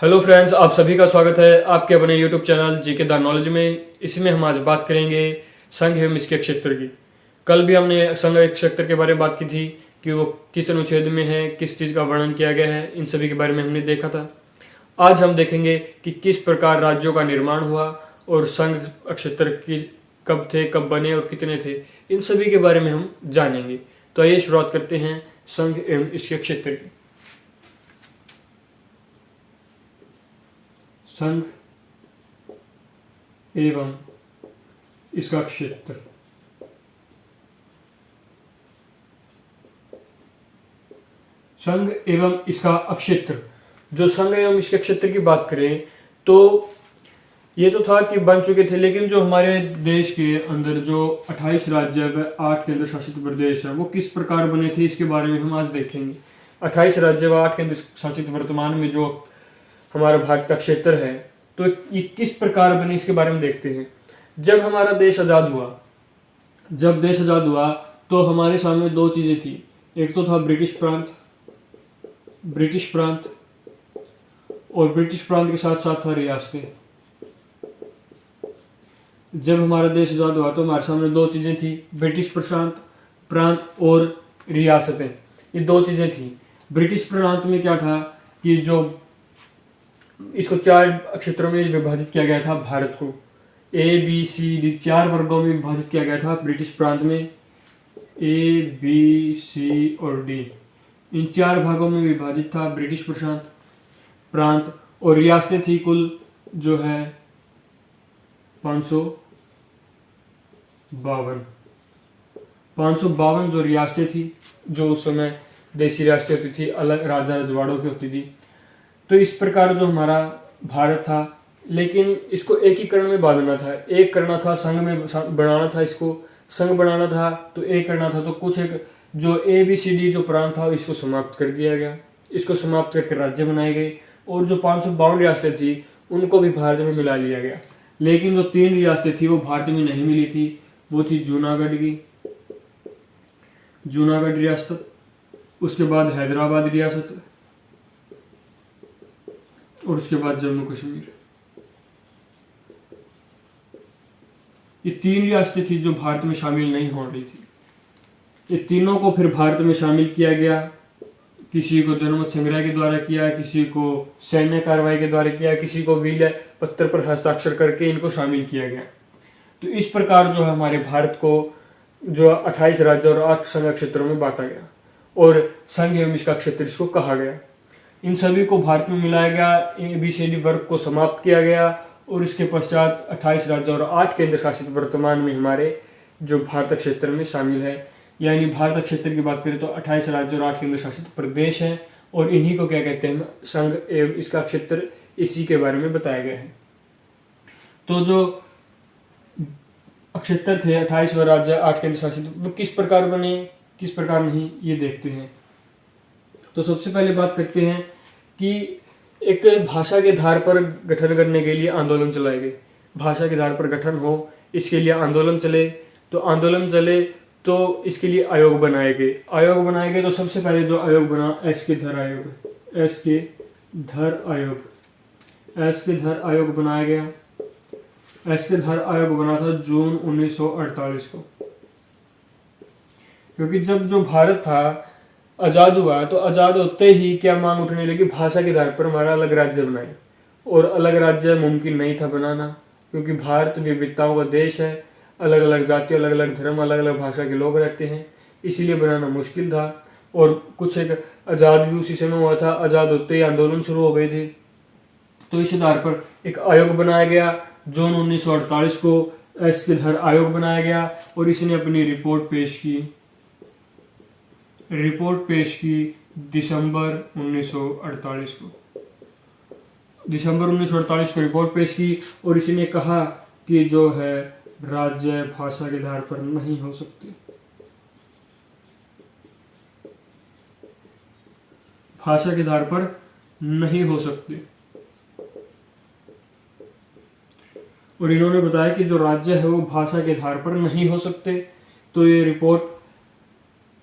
Hello friends, आप सभी का स्वागत है आपके अपने YouTube channel GK the knowledge में। इसमें हम आज बात करेंगे संघ एवं इसके क्षेत्र की। कल भी हमने संघ एवं क्षेत्र के बारे में बात की थी कि वो किस अनुच्छेद में है, किस चीज़ का वर्णन किया गया है, इन सभी के बारे में हमने देखा था। आज हम देखेंगे कि किस प्रकार राज्यों का निर्माण हुआ और संघ क्षेत्र की कब थे, कब बने और कितने थे, इन सभी के बारे में हम जानेंगे। तो आइए शुरुआत करते हैं संघ एवं इसके क्षेत्र की। संघ एवं इसका क्षेत्र। संघ एवं इसका अक्षेत्र। जो संघ एवं इसके क्षेत्र की बात करें तो ये तो था कि बन चुके थे, लेकिन जो हमारे देश के अंदर जो 28 राज्य व 8 केंद्र शासित प्रदेश है वो किस प्रकार बने थे, इसके बारे में हम आज देखेंगे। 28 राज्य व 8 केंद्र शासित वर्तमान में जो हमारा भारत का क्षेत्र है तो ये किस प्रकार बने, इसके बारे में देखते हैं। जब हमारा देश आज़ाद हुआ तो हमारे सामने दो चीज़ें थी। एक तो था ब्रिटिश प्रांत और ब्रिटिश प्रांत के साथ साथ था रियासतें। जब हमारा देश आज़ाद हुआ तो हमारे सामने दो चीज़ें थी, ब्रिटिश प्रांत और रियासतें। ये दो चीज़ें थी। ब्रिटिश प्रांत में क्या था कि जो इसको 4 क्षेत्रों में विभाजित किया गया था। भारत को ABCD 4 वर्गों में विभाजित किया गया था। ब्रिटिश प्रांत में A, B, C और D, इन 4 भागों में विभाजित था ब्रिटिश प्रांत। और रियासतें थी कुल जो है 552 जो रियासतें थी, जो उस समय देसी रियासतें होती थी, अलग राजा रजवाड़ों की होती थी। तो इस प्रकार जो हमारा भारत था, लेकिन इसको एकीकरण में बांधना था, एक करना था, संघ में बनाना था, इसको संघ बनाना था तो एक करना था। तो कुछ एक जो ABCD जो प्रांत था इसको समाप्त कर दिया गया, इसको समाप्त करके राज्य बनाए गए और जो 552 रियासतें थी उनको भी भारत में मिला लिया गया। लेकिन जो 3 रियासतें थी वो भारत में नहीं मिली थी। वो थी जूनागढ़ रियासत, उसके बाद हैदराबाद रियासत और उसके बाद जम्मू कश्मीर। ये 3 रियासतें थी जो भारत में शामिल नहीं हो रही थी। ये तीनों को फिर भारत में शामिल किया गया। किसी को जनमत संग्रह के द्वारा किया, किसी को सैन्य कार्रवाई के द्वारा किया, किसी को विलय पत्र पर हस्ताक्षर करके इनको शामिल किया गया। तो इस प्रकार जो है हमारे भारत को जो 28 राज्य और 8 संघ क्षेत्रों में बांटा गया और संघ एवं इसका क्षेत्र इसको कहा गया। इन सभी को भारत में मिलाया गया, ABCD वर्ग को समाप्त किया गया और इसके पश्चात 28 राज्य और 8 केंद्र शासित वर्तमान में हमारे जो भारत क्षेत्र में शामिल है। यानी भारत क्षेत्र की बात करें तो 28 राज्य और 8 केंद्र शासित प्रदेश हैं और इन्हीं को क्या कहते हैं, संघ एवं इसका क्षेत्र, इसी के बारे में बताया गया है। तो जो क्षेत्र थे 28 राज्य 8 केंद्र शासित, वो किस प्रकार बने किस प्रकार नहीं, ये देखते हैं। तो सबसे पहले बात करते हैं कि एक भाषा के आधार पर गठन करने के लिए आंदोलन चलाए गए। भाषा के आधार पर गठन हो, इसके लिए आंदोलन चले। तो इसके लिए आयोग बनाए गए। तो सबसे पहले जो आयोग बना एस के धर आयोग बनाया गया। एस के धर आयोग बना था जून 1948 को। क्योंकि जब जो भारत था आज़ाद हुआ तो आज़ाद होते ही क्या मांग उठने लगी, भाषा के आधार पर हमारा अलग राज्य बनाए। और अलग राज्य मुमकिन नहीं था बनाना, क्योंकि भारत विविधताओं का देश है, अलग अलग जाति, अलग अलग धर्म, अलग अलग भाषा के लोग रहते हैं, इसीलिए बनाना मुश्किल था। और कुछ एक आज़ाद भी उसी समय हुआ था, आज़ाद होते ही आंदोलन शुरू हो गए थे। तो इस आधार पर एक आयोग बनाया गया जून 1948 को। एस के धर आयोग बनाया गया और इसने अपनी रिपोर्ट पेश की दिसंबर 1948 को रिपोर्ट पेश की और इसने कहा कि जो है राज्य भाषा के आधार पर नहीं हो सकते। और इन्होंने बताया कि जो राज्य है वो भाषा के आधार पर नहीं हो सकते। तो ये रिपोर्ट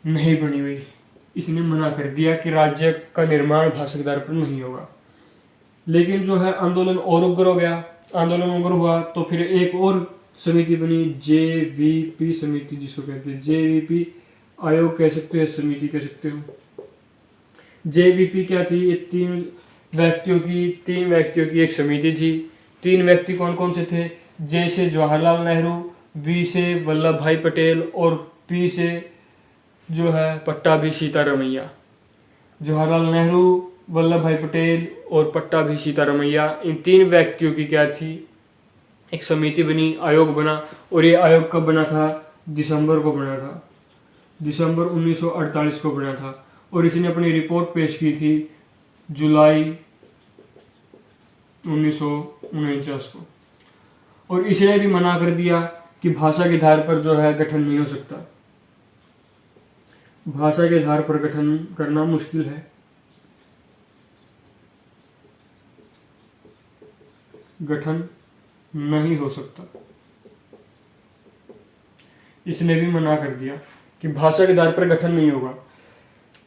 नहीं बनी हुई, इसने मना कर दिया कि राज्य का निर्माण भाषा के आधार पर नहीं होगा। लेकिन जो है आंदोलन और उग्र हो गया। आंदोलन उग्र हुआ तो फिर एक और समिति बनी, JVP समिति जिसको कहते हैं, JVP आयोग कह सकते हो, समिति कह सकते हो। JVP क्या थी? ये तीन व्यक्तियों की एक समिति थी। तीन व्यक्ति कौन कौन से थे? J से जवाहरलाल नेहरू, V से वल्लभ भाई पटेल और P से जो है पट्टाभी सीतारमैया। जवाहरलाल नेहरू, वल्लभ भाई पटेल और पट्टाभी सीतारमैया, इन तीन व्यक्तियों की क्या थी? एक समिति बनी, आयोग बना। और ये आयोग कब बना था? दिसंबर को बना था, दिसंबर 1948 को बना था। और इसने अपनी रिपोर्ट पेश की थी जुलाई 1949 को। और इसने भी मना कर दिया कि भाषा के आधार पर जो है गठन नहीं हो सकता, भाषा के आधार पर गठन करना मुश्किल है। गठन नहीं हो सकता, इसने भी मना कर दिया कि भाषा के आधार पर गठन नहीं होगा।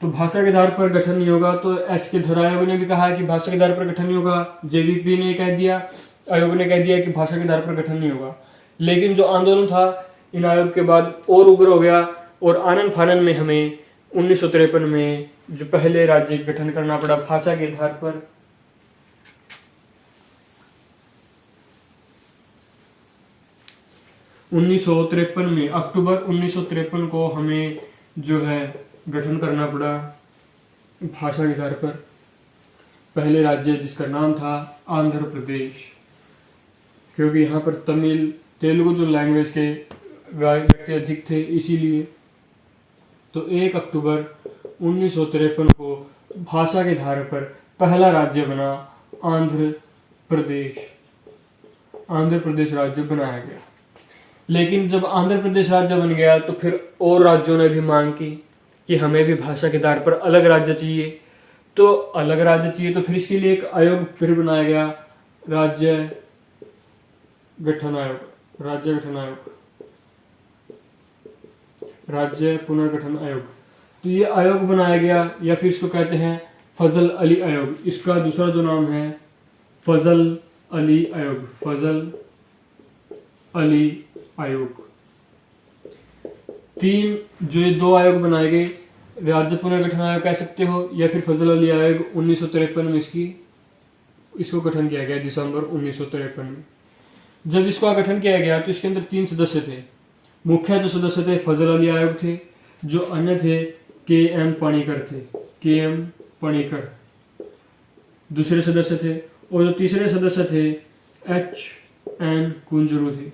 तो भाषा के आधार पर गठन नहीं होगा तो SK आयोग ने भी कहा कि भाषा के आधार पर गठन नहीं होगा। JVP ने कह दिया, आयोग ने कह दिया कि भाषा के आधार पर गठन नहीं होगा। लेकिन जो आंदोलन था इन आयोग के बाद और उग्र हो गया और आनन फानन में हमें 1953 में जो पहले राज्य गठन करना पड़ा भाषा के आधार पर। अक्टूबर 1953 को हमें जो है गठन करना पड़ा भाषा के आधार पर पहले राज्य, जिसका नाम था आंध्र प्रदेश। क्योंकि यहाँ पर तमिल तेलुगु जो लैंग्वेज के व्यक्ति अधिक थे, इसीलिए। तो 1 अक्टूबर 1953 को भाषा के आधार पर पहला राज्य बना आंध्र प्रदेश। आंध्र प्रदेश राज्य बनाया गया। लेकिन जब आंध्र प्रदेश राज्य बन गया तो फिर और राज्यों ने भी मांग की कि हमें भी भाषा के आधार पर अलग राज्य चाहिए। तो अलग राज्य चाहिए तो फिर इसके लिए एक आयोग फिर बनाया गया, राज्य गठन आयोग, राज्य गठन आयोग, राज्य पुनर्गठन आयोग। तो ये आयोग बनाया गया, या फिर इसको कहते हैं फजल अली आयोग। इसका दूसरा जो नाम है फजल अली आयोग, फजल अली आयोग। तीन जो ये दो आयोग बनाए गए, राज्य पुनर्गठन आयोग कह सकते हो या फिर फजल अली आयोग, 1953 में इसको गठन किया गया, दिसंबर 1953 में। जब इसका गठन किया गया तो इसके अंदर 3 सदस्य थे। मुख्य जो सदस्य थे फजल अली आयोग थे, जो अन्य थे KM पाणिकर थे, KM पाणिकर दूसरे सदस्य थे, और जो तीसरे सदस्य थे HN कुंजरू थे,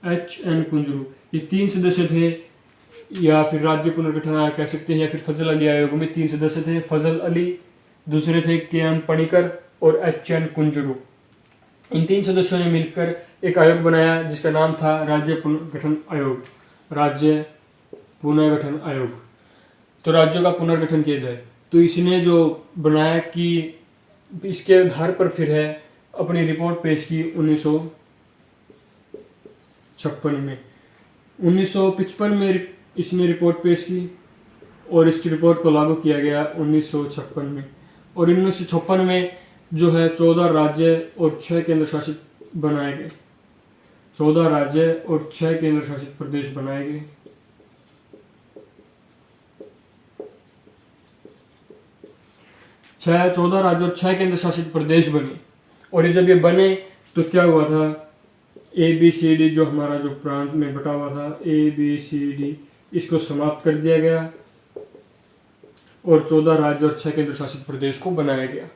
HN कुंजरू। ये 3 सदस्य थे, या फिर राज्य पुनर्गठन आयोग कह सकते हैं, या फिर फजल अली आयोग में 3 सदस्य थे, फजल अली, दूसरे थे KM पाणिकर और HN कुंजरू। इन 3 सदस्यों ने मिलकर एक आयोग बनाया जिसका नाम था राज्य पुनर्गठन आयोग, राज्य पुनर्गठन आयोग। तो राज्यों का पुनर्गठन किया जाए, तो इसने जो बनाया कि इसके आधार पर फिर है अपनी रिपोर्ट पेश की 1956 में। 1955 में इसने रिपोर्ट पेश की और इसकी रिपोर्ट को लागू किया गया 1956 में। और 1956 में जो है 14 राज्य और 6 केंद्र शासित बनाए गए, 14 राज्य और 6 केंद्र शासित प्रदेश बनाए गए। छह 14 राज्य और 6 केंद्र शासित प्रदेश बने। और ये जब ये बने तो क्या हुआ था, ABCD जो हमारा जो प्रांत में बटा हुआ था, ABCD, इसको समाप्त कर दिया गया और 14 राज्य और 6 केंद्र शासित प्रदेश को बनाया गया।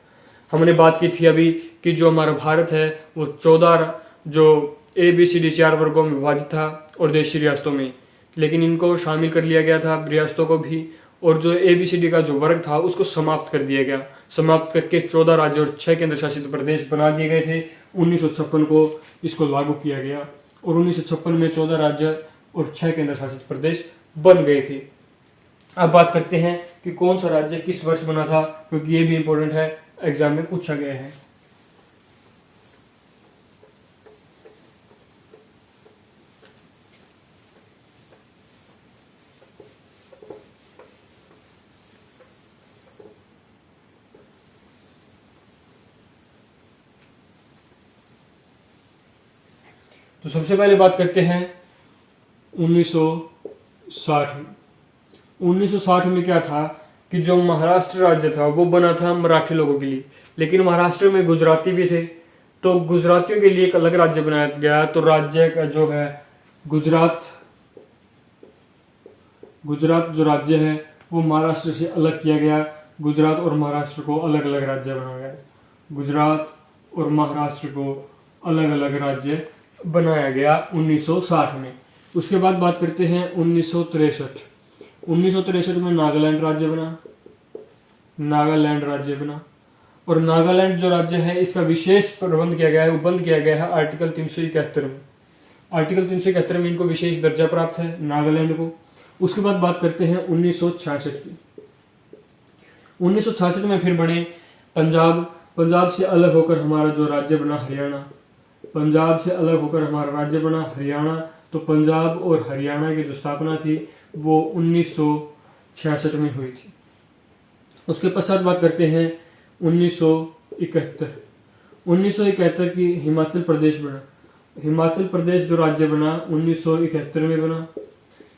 हमने बात की थी अभी कि जो हमारा भारत है वो 14 जो ABCD 4 वर्गों में विभाजित था और देशी रियासतों में, लेकिन इनको शामिल कर लिया गया था रियासतों को भी, और जो ABCD का जो वर्ग था उसको समाप्त कर दिया गया। समाप्त करके 14 राज्य और 6 केंद्र शासित प्रदेश बना दिए गए थे। 1956 को इसको लागू किया गया और 1956 में 14 राज्य और 6 केंद्र शासित प्रदेश बन गए थे। अब बात करते हैं कि कौन सा राज्य किस वर्ष बना था, क्योंकि ये भी इंपॉर्टेंट है, एग्जाम में पूछा गया है। तो सबसे पहले बात करते हैं 1960 में। 1960 में क्या था कि जो महाराष्ट्र राज्य था वो बना था मराठी लोगों के लिए, लेकिन महाराष्ट्र में गुजराती भी थे, तो गुजरातियों के लिए एक अलग राज्य बनाया गया। तो राज्य का जो है गुजरात जो राज्य है वो महाराष्ट्र से अलग किया गया। गुजरात और महाराष्ट्र को अलग अलग राज्य बनाया गया। गुजरात और महाराष्ट्र को अलग अलग राज्य बनाया गया 1960 में। उसके बाद बात करते हैं 1963। 1963 में नागालैंड राज्य बना। और नागालैंड जो राज्य है इसका विशेष प्रबंध किया गया है, वो बंद किया गया है आर्टिकल 371 में। आर्टिकल 371 में इनको विशेष दर्जा प्राप्त है नागालैंड को। उसके बाद बात करते हैं 1966 की। 1966 में फिर बने पंजाब से अलग होकर हमारा जो राज्य बना हरियाणा। पंजाब से अलग होकर हमारा राज्य बना हरियाणा। तो पंजाब और हरियाणा की जो स्थापना थी वो 1966 में हुई थी। उसके पश्चात बात करते हैं 1971। 1971 की हिमाचल प्रदेश बना। हिमाचल प्रदेश जो राज्य बना 1971 में बना।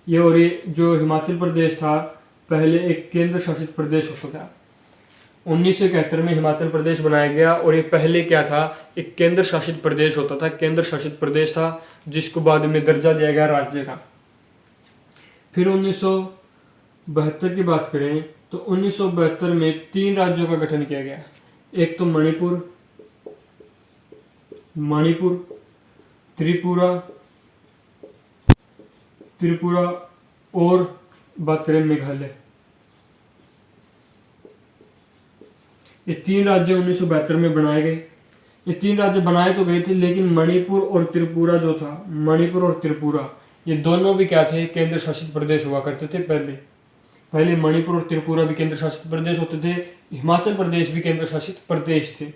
ये जो हिमाचल प्रदेश था पहले एक केंद्र शासित प्रदेश होता था। 1971 में हिमाचल प्रदेश बनाया गया और ये पहले क्या था, एक केंद्र शासित प्रदेश होता था। केंद्र शासित प्रदेश था जिसको बाद में दर्जा दिया गया राज्य का। फिर 1972 की बात करें तो 1972 में 3 राज्यों का गठन किया गया। एक तो मणिपुर, त्रिपुरा और बात करें मेघालय। ये 3 राज्य 1972 में बनाए गए। ये 3 राज्य बनाए तो गए थे, लेकिन मणिपुर और त्रिपुरा ये दोनों भी क्या थे, केंद्र शासित प्रदेश हुआ करते थे। पहले मणिपुर और त्रिपुरा भी केंद्र शासित प्रदेश होते थे। हिमाचल प्रदेश भी केंद्र शासित प्रदेश थे,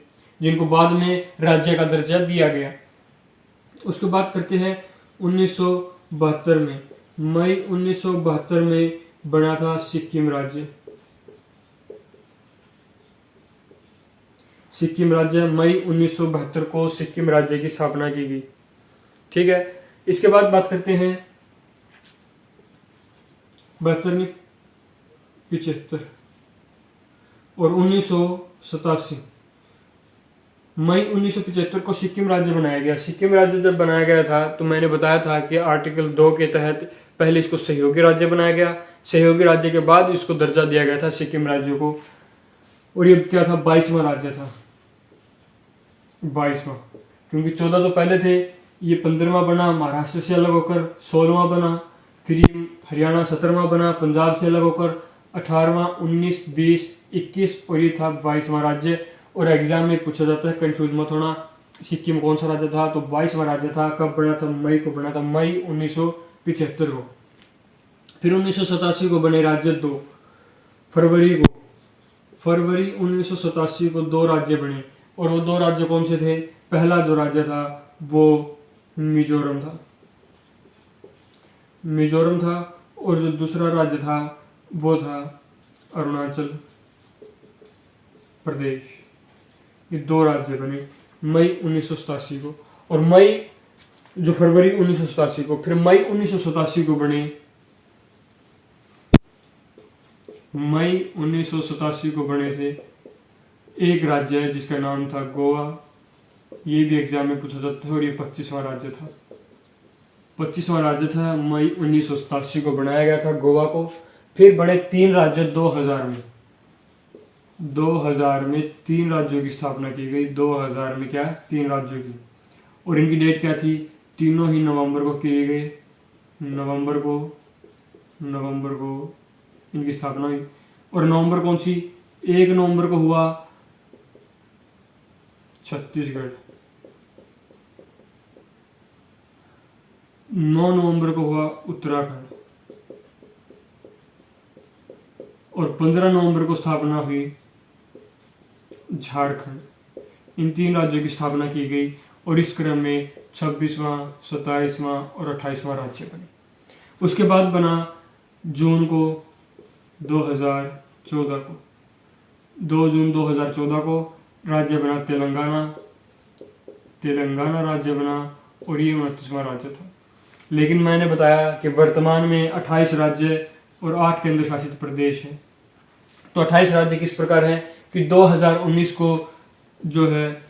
जिनको बाद में राज्य का दर्जा दिया गया। उसके बाद करते हैं 1972 में। मई 1972 में बना था सिक्किम राज्य। मई 1972 को सिक्किम राज्य की स्थापना की गई। ठीक है। इसके बाद बात करते हैं 75 और 1987। मई 1975 को सिक्किम राज्य बनाया गया। सिक्किम राज्य जब बनाया गया था तो मैंने बताया था कि आर्टिकल 2 के तहत पहले इसको सहयोगी राज्य बनाया गया। सहयोगी राज्य के बाद इसको दर्जा दिया गया था सिक्किम राज्य को। और ये क्या था, 22वां राज्य था। 22वां, क्योंकि 14 तो पहले थे। ये 15वां बना महाराष्ट्र से अलग होकर, 16वां बना, फिर ये हरियाणा 17वां बना पंजाब से अलग होकर, 18वां, 19, 20, 21 और ये था 22वां राज्य। और एग्जाम में पूछा जाता है, कंफ्यूज मत होना, सिक्किम कौन सा राज्य था, तो 22वां राज्य था। कब बना था, मई को बना था, मई 1975 को। फिर 1987 को बने राज्य 2 फरवरी 1987 को 2 राज्य बने। और वो 2 राज्य कौन से थे, पहला जो राज्य था वो मिजोरम था और जो दूसरा राज्य था वो था अरुणाचल प्रदेश। ये 2 राज्य बने मई 1987 को। और फरवरी 1987 को, फिर मई 1987 को बने, मई 1987 को बने थे एक राज्य है जिसका नाम था गोवा। ये भी एग्जाम में पूछा जाता था और ये 25वां राज्य था। 25वां राज्य था, मई 1987 को बनाया गया था गोवा को। फिर बने 3 राज्य 2000 में। 2000 में 3 राज्यों की स्थापना की गई। 2000 में क्या, 3 राज्यों की। और इनकी डेट क्या थी, तीनों ही नवंबर को किए गए। नवंबर को इनकी स्थापना हुई। और नवंबर कौन सी, 1 नवंबर को हुआ छत्तीसगढ़, 9 नवंबर को हुआ उत्तराखंड और 15 नवंबर को स्थापना हुई झारखंड। इन 3 राज्यों की स्थापना की गई और इस क्रम में 26वां, 27वां और 28वां राज्य बने। उसके बाद बना जून को 2014 को, 2 जून 2014 को राज्य बना तेलंगाना राज्य बना। और ये 29वां राज्य था। लेकिन मैंने बताया कि वर्तमान में 28 राज्य और 8 केंद्र शासित प्रदेश हैं। तो 28 राज्य किस प्रकार हैं कि 2019 को जो है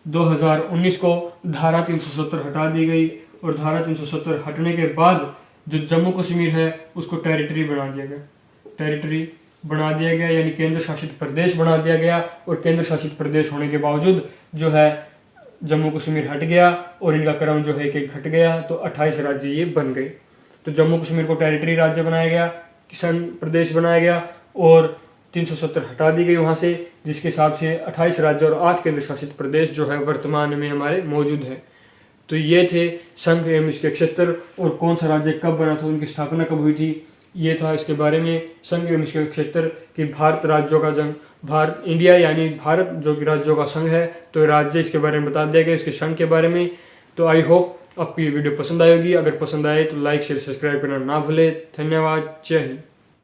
2019 को धारा 370 हटा दी गई, और धारा 370 हटने के बाद जो जम्मू कश्मीर है उसको टेरिटरी बना दिया गया। टेरिटरी बना दिया गया यानी केंद्र शासित प्रदेश बना दिया गया, और केंद्र शासित प्रदेश होने के बावजूद जो है जम्मू कश्मीर हट गया और इनका क्रम जो है कि घट गया, तो 28 राज्य ये बन गए। तो जम्मू कश्मीर को टेरिटरी राज्य बनाया गया, किसान प्रदेश बनाया गया, और 370 हटा दी गई वहाँ से, जिसके हिसाब से 28 राज्य और 8 केंद्र शासित प्रदेश जो है वर्तमान में हमारे मौजूद है। तो ये थे संघ एवं इसके क्षेत्र, और कौन सा राज्य कब बना था, उनकी स्थापना कब हुई थी, ये था इसके बारे में। संघ एवं इसके क्षेत्र कि भारत राज्यों का जंग, भारत इंडिया यानी भारत जो कि राज्यों का संघ है, तो राज्य इसके बारे में बता दिया गया, इसके संघ के बारे में। तो आई होप आपको ये वीडियो पसंद आएगी। अगर पसंद आए तो लाइक शेयर सब्सक्राइब करना ना भूले। धन्यवाद। जय हिंद।